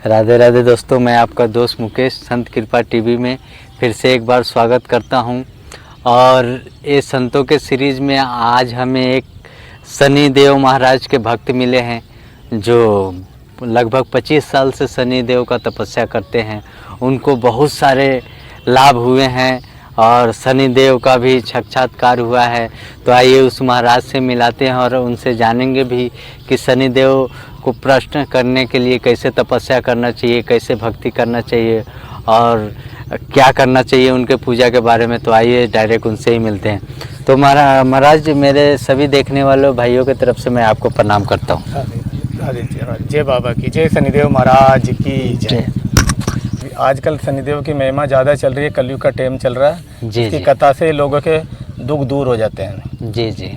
राधे राधे दोस्तों, मैं आपका दोस्त मुकेश संत कृपा टीवी में फिर से एक बार स्वागत करता हूं। और ये संतों के सीरीज़ में आज हमें एक शनि देव महाराज के भक्त मिले हैं जो लगभग 25 साल से शनि देव का तपस्या करते हैं। उनको बहुत सारे लाभ हुए हैं और शनि देव का भी साक्षात्कार हुआ है। तो आइए उस महाराज से मिलाते हैं और उनसे जानेंगे भी कि शनि देव को प्रश्न करने के लिए कैसे तपस्या करना चाहिए, कैसे भक्ति करना चाहिए और क्या करना चाहिए उनके पूजा के बारे में। तो आइए डायरेक्ट उनसे ही मिलते हैं। तो महाराज, मेरे सभी देखने वालों भाइयों की तरफ से मैं आपको प्रणाम करता हूँ। जय बाबा की जय, शनिदेव महाराज की जय। आजकल शनिदेव की महिमा ज़्यादा चल रही है, कलयुग का टाइम चल रहा है। जी इसकी कथा से लोगों के दुख दूर हो जाते हैं। जी जी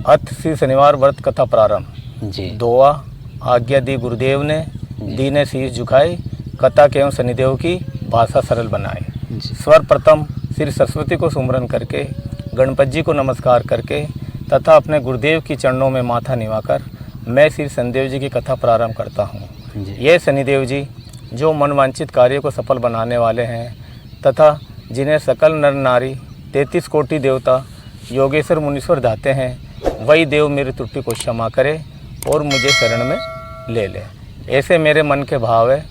अथ श्री शनिवार व्रत कथा प्रारंभ। जी। दोआ आज्ञा दी गुरुदेव ने, दीने शीश झुकाई, कथा केवं शनिदेव की भाषा सरल बनाई। सर्वप्रथम श्री सरस्वती को सुमरन करके, गणपति जी को नमस्कार करके तथा अपने गुरुदेव की चरणों में माथा निवाकर मैं श्री शनिदेव जी की कथा प्रारंभ करता हूँ। ये शनिदेव जी जो मनवांछित कार्य को सफल बनाने वाले हैं तथा जिन्हें सकल नर नारी 33 कोटि देवता योगेश्वर मुनीश्वर धाते हैं, वही देव मेरी त्रुटि को क्षमा करे और मुझे शरण में ले ले। ऐसे मेरे मन के भाव है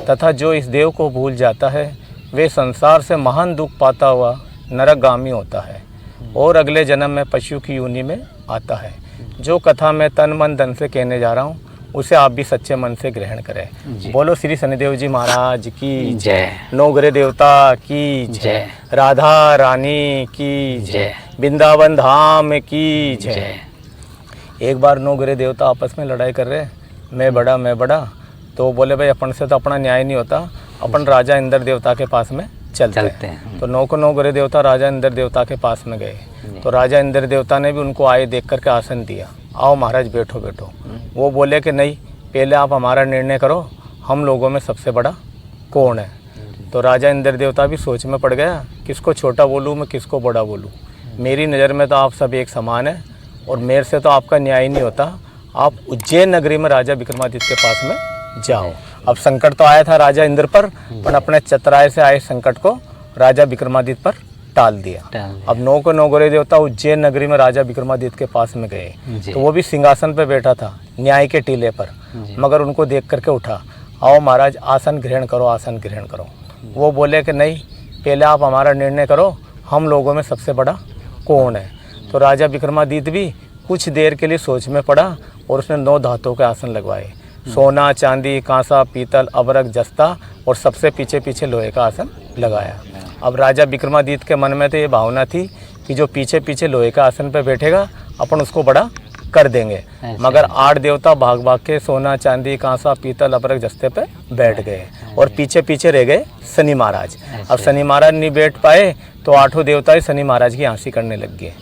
तथा जो इस देव को भूल जाता है वे संसार से महान दुख पाता हुआ नरकगामी होता है और अगले जन्म में पशु की योनि में आता है। जो कथा मैं तन मन धन से कहने जा रहा हूँ उसे आप भी सच्चे मन से ग्रहण करें। बोलो श्री शनिदेव जी महाराज की जय, नवग्रह देवता की जय, राधा रानी की जय, वृंदावन धाम की जय। एक बार नवग्रह देवता आपस में लड़ाई कर रहे, मैं बड़ा। तो बोले भाई अपन से तो अपना न्याय नहीं होता, अपन राजा इंद्र देवता के पास में चलते हैं। तो नवग्रह देवता राजा इंद्र देवता के पास में गए। तो राजा इंद्र देवता ने भी उनको आए देख करके आसन दिया, आओ महाराज बैठो। वो बोले कि नहीं, पहले आप हमारा निर्णय करो, हम लोगों में सबसे बड़ा कौन है। तो राजा इंद्र देवता भी सोच में पड़ गया, किसको छोटा बोलूँ मैं, किसको बड़ा बोलूँ। मेरी नज़र में तो आप सब एक समान है और मेरे से तो आपका न्याय नहीं होता। आप उज्जैन नगरी में राजा विक्रमादित्य के पास में जाओ। अब संकट तो आया था राजा इंद्र पर अपने चतुराई से आए संकट को राजा विक्रमादित्य पर टाल दिया। अब नवग्रह देवता उज्जैन नगरी में राजा विक्रमादित्य के पास में गए। तो वो भी सिंहासन पर बैठा था, न्याय के टीले पर, मगर उनको देख करके उठा, आओ महाराज आसन ग्रहण करो, आसन ग्रहण करो। वो बोले कि नहीं, पहले आप हमारा निर्णय करो, हम लोगों में सबसे बड़ा कौन है। तो राजा विक्रमादित्य भी कुछ देर के लिए सोच में पड़ा और उसने 9 धातुओं के आसन लगवाए, सोना चांदी कांसा पीतल अबरक जस्ता, और सबसे पीछे लोहे का आसन लगाया। अब राजा विक्रमादित्य के मन में तो ये भावना थी कि जो पीछे लोहे का आसन पे बैठेगा अपन उसको बड़ा कर देंगे। मगर 8 देवता भाग के सोना चांदी कांसा पीतल अबरक जस्ते पे बैठ गए और पीछे रह गए शनि महाराज। अब शनि महाराज नहीं बैठ पाए तो 8 देवता ही शनि महाराज की हंसी करने लग गए।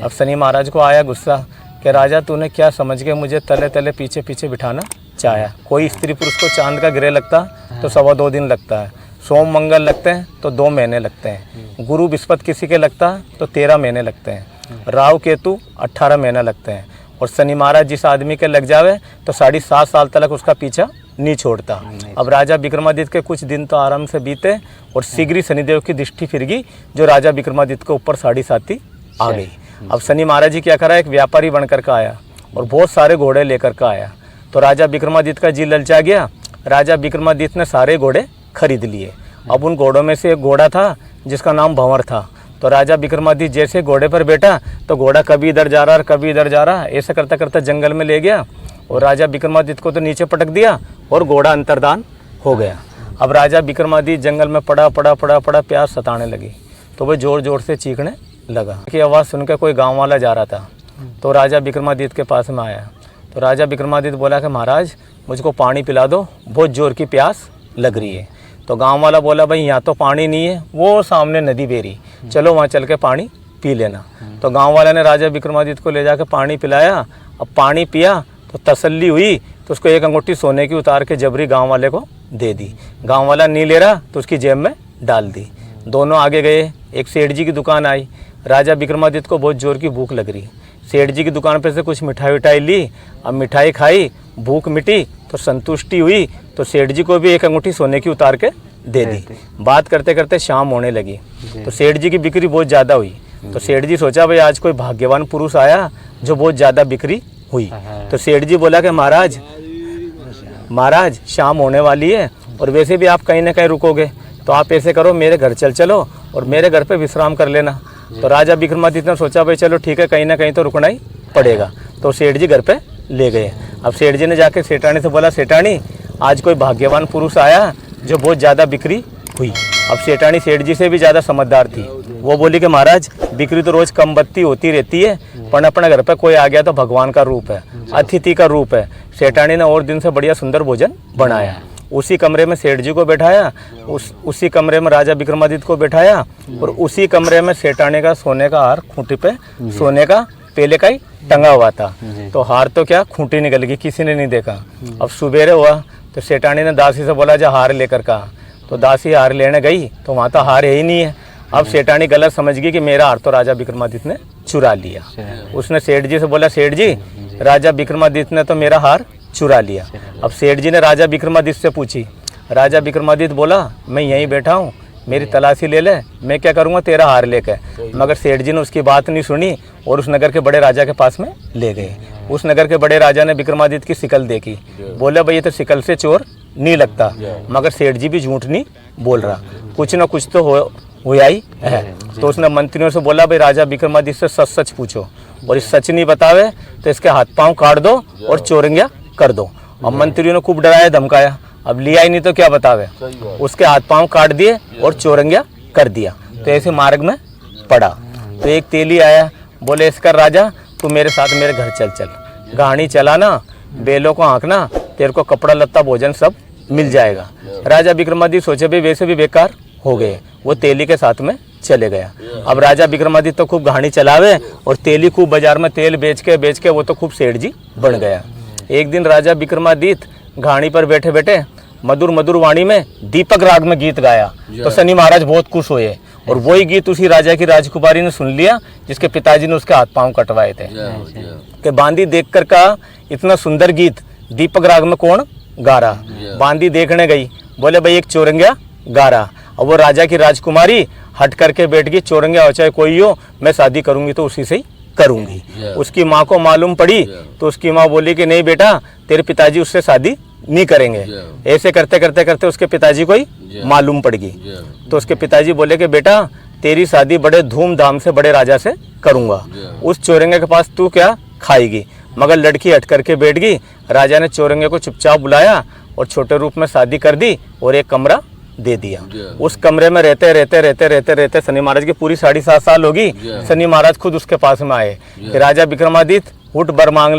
अब शनि महाराज को आया गुस्सा कि राजा तूने क्या समझ के मुझे तले पीछे बिठाना चाहा। कोई स्त्री पुरुष को चांद का ग्रह लगता तो 2.25 दिन लगता है, सोम मंगल लगते हैं तो 2 महीने लगते हैं, गुरु बृहस्पति किसी के लगता है तो 13 महीने लगते हैं, राहु केतु 18 महीना लगते हैं, और शनि महाराज जिस आदमी के लग जावे तो 7.5 साल तक उसका पीछा नहीं छोड़ता। अब राजा विक्रमादित्य के कुछ दिन तो आराम से बीते और शीघ्र ही शनिदेव की दृष्टि फिर गई जो राजा विक्रमादित्य के ऊपर 7.5 आ गई। अब शनि महाराज जी क्या करा, एक व्यापारी बनकर का आया और बहुत सारे घोड़े लेकर का आया। तो राजा विक्रमादित्य का जी ललचा गया, राजा विक्रमादित्य ने सारे घोड़े खरीद लिए। अब उन घोड़ों में से एक घोड़ा था जिसका नाम भंवर था। तो राजा विक्रमादित्य जैसे घोड़े पर बैठा तो घोड़ा कभी इधर जा रहा और कभी इधर जा रहा, ऐसा करता जंगल में ले गया और राजा विक्रमादित्य को तो नीचे पटक दिया और घोड़ा अंतर्धान हो गया। अब राजा विक्रमादित्य जंगल में पड़ा, प्यास सताने लगी तो वह जोर से चीखने लगा कि आवाज़ सुनकर कोई गाँव वाला जा रहा था। तो राजा विक्रमादित्य के पास में आया तो राजा विक्रमादित्य बोला कि महाराज मुझको पानी पिला दो, बहुत जोर की प्यास लग रही है। तो गांव वाला बोला भाई यहाँ तो पानी नहीं है, वो सामने नदी बह रही, चलो वहाँ चल के पानी पी लेना। तो गांव वाले ने राजा विक्रमादित्य को ले जाकर पानी पिलाया। अब पानी पिया तो तसल्ली हुई तो उसको एक अंगूठी सोने की उतार के जबरी गांव वाले को दे दी। गांव वाला नहीं ले रहा तो उसकी जेब में डाल दी। दोनों आगे गए, एक सेठ जी की दुकान आई। राजा विक्रमादित्य को बहुत जोर की भूख लग रही, सेठ जी की दुकान पे से कुछ मिठाई ली। अब मिठाई खाई, भूख मिटी तो संतुष्टि हुई, तो सेठ जी को भी एक अंगूठी सोने की उतार के दे दी। बात करते करते शाम होने लगी, तो सेठ जी की बिक्री बहुत ज़्यादा हुई। तो सेठ जी सोचा भाई आज कोई भाग्यवान पुरुष आया जो बहुत ज़्यादा बिक्री हुई। तो सेठ जी बोला कि महाराज शाम होने वाली है और वैसे भी आप कहीं ना कहीं रुकोगे, तो आप ऐसे करो मेरे घर चलो और मेरे घर पे विश्राम कर लेना। तो राजा विक्रमादित्य ने सोचा भाई चलो ठीक है, कहीं ना कहीं तो रुकना ही पड़ेगा। तो सेठ जी घर पे ले गए। अब सेठ जी ने जाके सेठानी से बोला, सेठानी आज कोई भाग्यवान पुरुष आया जो बहुत ज़्यादा बिक्री हुई। अब सेठानी सेठ जी से भी ज़्यादा समझदार थी। वो बोली कि महाराज बिक्री तो रोज़ कम बत्ती होती रहती है, पर अपने घर पे कोई आ गया तो भगवान का रूप है, अतिथि का रूप है। सेठानी ने और दिन से बढ़िया सुंदर भोजन बनाया। उसी कमरे में सेठ जी को बैठाया, उसी कमरे में राजा विक्रमादित्य को बैठाया और उसी कमरे में सेठानी का सोने का हार खूंटी पे सोने का पहले का ही टंगा हुआ था। तो हार तो क्या खूंटी निकल गई, किसी ने नहीं देखा। अब सुबेरे हुआ तो सेठानी ने दासी से बोला जा हार लेकर का। तो दासी हार लेने गई तो वहाँ तो हार है ही नहीं है। अब सेठानी गलत समझ गई कि मेरा हार तो राजा विक्रमादित्य ने चुरा लिया। उसने सेठ जी से बोला, सेठ जी राजा विक्रमादित्य ने तो मेरा हार चुरा लिया। अब सेठ जी ने राजा विक्रमादित्य से पूछी। राजा विक्रमादित्य बोला, मैं यहीं बैठा हूँ, मेरी तलाशी ले ले, मैं क्या करूँगा तेरा हार लेकर। मगर सेठ जी ने उसकी बात नहीं सुनी और उस नगर के बड़े राजा के पास में ले गए। उस नगर के बड़े राजा ने विक्रमादित्य की शिकल देखी, बोले भाई ये तो शिकल से चोर नहीं लगता। मगर सेठ जी भी झूठ नहीं बोल रहा, कुछ ना कुछ तो हुआ ही है। तो उसने मंत्रियों से बोला, भाई राजा विक्रमादित्य से सच सच पूछो, और इस सच नहीं बतावे तो इसके हाथ पांव काट दो और चोरंगिया कर दो। अब मंत्रियों ने खूब डराया धमकाया, अब लिया ही नहीं तो क्या बतावे, उसके हाथ पांव काट दिए और चोरंगिया कर दिया। तो ऐसे मार्ग में पड़ा। तो एक तेली आया, बोले इसका राजा तू मेरे साथ मेरे घर चल, गाड़ी चलाना, बेलों को हाँकना, तेरे को कपड़ा लत्ता भोजन सब मिल जाएगा। राजा विक्रमादित्य सोचे भी वैसे भी बेकार हो गए, वो तेली के साथ में चले गया। अब राजा विक्रमादित्य तो खूब गाड़ी चलावे और तेली खूब बाजार में तेल बेच के वो तो खूब सेठ जी बन गया। एक दिन राजा विक्रमादित्य गाड़ी पर बैठे बैठे मधुर मधुर वाणी में दीपक राग में गीत गाया। तो शनि महाराज बहुत खुश हुए और वही गीत उसी राजा की राजकुमारी ने सुन लिया जिसके पिताजी ने उसके हाथ पांव कटवाए थे। कि बांदी देखकर कहा, इतना सुंदर गीत दीपक राग में कौन गा रहा। बांदी देखने गई, बोले भाई एक चोरंगिया गा रहा। अब वो राजा की राजकुमारी हट करके बैठ गई, चोरंगिया हो चाहे कोई हो, मैं शादी करूंगी तो उसी से ही करूंगी। उसकी माँ को मालूम पड़ी तो उसकी माँ बोली कि नहीं बेटा, तेरे पिताजी उससे शादी नहीं करेंगे। ऐसे करते करते करते उसके पिताजी को ही मालूम पड़ गई। तो उसके पिताजी बोले कि बेटा तेरी शादी बड़े धूमधाम से बड़े राजा से करूंगा, उस चोरंगे के पास तू क्या खाएगी। मगर लड़की हट करके बैठ गई। राजा ने चोरंगे को चुपचाप बुलाया और छोटे रूप में शादी कर दी और एक कमरा दे दिया। उस कमरे में रहते शनि महाराज की पूरी 7.5 साल होगी। शनि महाराज खुद उसके पास में आए कि राजा विक्रमादित्य उठ बर मांग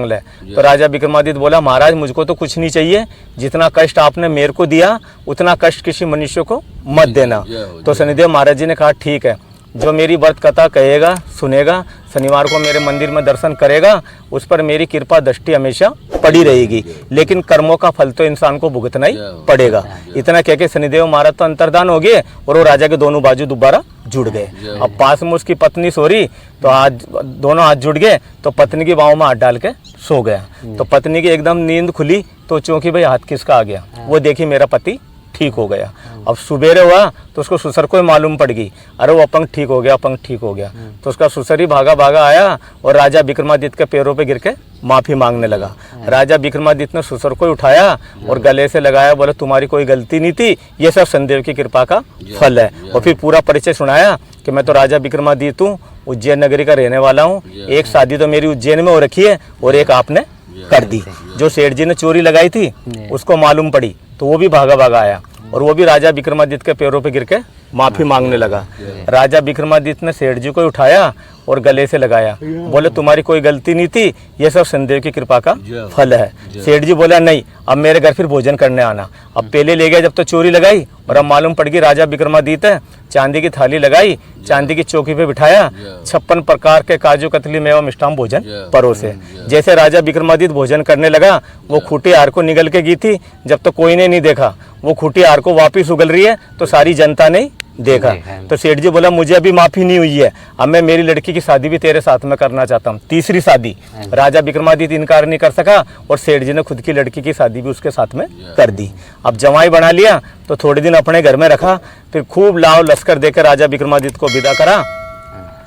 ले। तो राजा विक्रमादित्य बोला, महाराज मुझको तो कुछ नहीं चाहिए, जितना कष्ट आपने मेरे को दिया उतना कष्ट किसी मनुष्य को मत देना। तो शनिदेव महाराज जी ने कहा ठीक है, जो मेरी व्रत कथा कहेगा सुनेगा, शनिवार को मेरे मंदिर में दर्शन करेगा, उस पर मेरी कृपा दृष्टि हमेशा पड़ी रहेगी, लेकिन कर्मों का फल तो इंसान को भुगतना ही पड़ेगा। इतना कह के शनिदेव महाराज तो अंतर्धान हो गए और वो राजा के दोनों बाजू दोबारा जुड़ गए। अब पास में उसकी पत्नी सो रही, तो आज दोनों हाथ जुड़ गए, तो पत्नी की बाहों में हाथ डाल के सो गया। तो पत्नी की एकदम नींद खुली तो चौंकी भाई हाथ किसका आ गया, वो देखी मेरा पति ठीक हो गया। अब सुबेरे हुआ तो उसको ससुर को ही मालूम पड़ गई, अरे वो अपंग ठीक हो गया। तो उसका ससुर ही भागा आया और राजा विक्रमादित्य के पैरों पे गिर के माफी मांगने लगा। राजा विक्रमादित्य ने ससुर को उठाया और गले से लगाया, बोले तुम्हारी कोई गलती नहीं थी, ये सब शनिदेव की कृपा का फल है। और फिर पूरा परिचय सुनाया कि मैं तो राजा विक्रमादित्य हूँ, उज्जैन नगरी का रहने वाला हूँ, एक शादी तो मेरी उज्जैन में हो रखी है और एक आपने कर दी। जो सेठ जी ने चोरी लगाई थी उसको मालूम पड़ी तो वो भी भागा आया और वो भी राजा विक्रमादित्य के पैरों पे गिर के माफी मांगने लगा। राजा विक्रमादित्य ने सेठ जी को उठाया और गले से लगाया, बोले तुम्हारी कोई गलती नहीं थी, ये सब शनिदेव की कृपा का फल है। सेठ जी बोला नहीं, अब मेरे घर फिर भोजन करने आना। अब पहले ले गया जब तो चोरी लगाई और अब मालूम पड़ गई राजा विक्रमादित्य, चांदी की थाली लगाई, चांदी की चौकी पे बिठाया, 56 प्रकार के काजू कतली मेवा मिष्ठान भोजन परोसे। जैसे राजा विक्रमादित्य भोजन करने लगा, वो खूंटी हार को निगल के गई थी, जब तो कोई ने नहीं देखा, वो खूंटी हार को वापिस उगल रही है तो सारी जनता ने देखा। तो सेठ जी बोला मुझे अभी माफ़ी नहीं हुई है, अब मैं मेरी लड़की की शादी भी तेरे साथ में करना चाहता हूँ। तीसरी शादी राजा विक्रमादित्य इनकार नहीं कर सका और सेठ जी ने खुद की लड़की की शादी भी उसके साथ में कर दी। अब जमाई बना लिया तो थोड़े दिन अपने घर में रखा, फिर खूब लाव लश्कर देकर राजा विक्रमादित्य को विदा करा।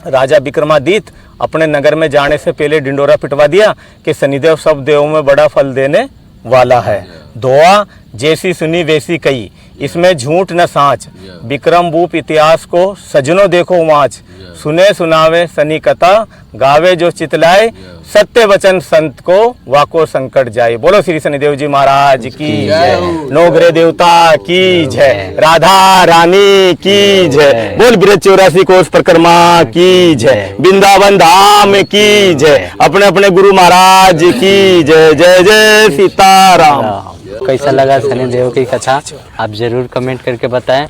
राजा विक्रमादित्य अपने नगर में जाने से पहले डिंडोरा पिटवा दिया कि शनिदेव सब देवों में बड़ा फल देने वाला है। दुआ जैसी सुनी वैसी कही, इसमें झूठ न साँच, विक्रम भूप इतिहास को सजनों देखो वाँच। सुने सुनावे शनि कथा, गावे जो चितलाए, सत्य वचन संत को वाको संकट जाए। बोलो श्री शनिदेव जी महाराज की जय, नौग्रह देवता की जय, राधा रानी की जय, बोल ब्रज 84 कोष परिक्रमा की जय, वृंदावन धाम की जय, अपने अपने गुरु महाराज की जय। जय जय सीताराम। कैसा लगा शनिदेव की कथा आप ज़रूर कमेंट करके बताएं।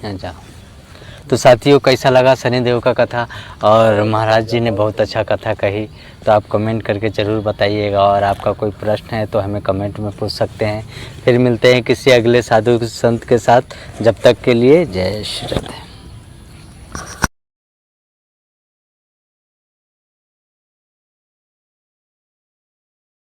अच्छा, तो साथियों कैसा लगा शनिदेव का कथा, और महाराज जी ने बहुत अच्छा कथा कही, तो आप कमेंट करके ज़रूर बताइएगा। और आपका कोई प्रश्न है तो हमें कमेंट में पूछ सकते हैं। फिर मिलते हैं किसी अगले साधु संत के साथ, जब तक के लिए जय श्री राधे।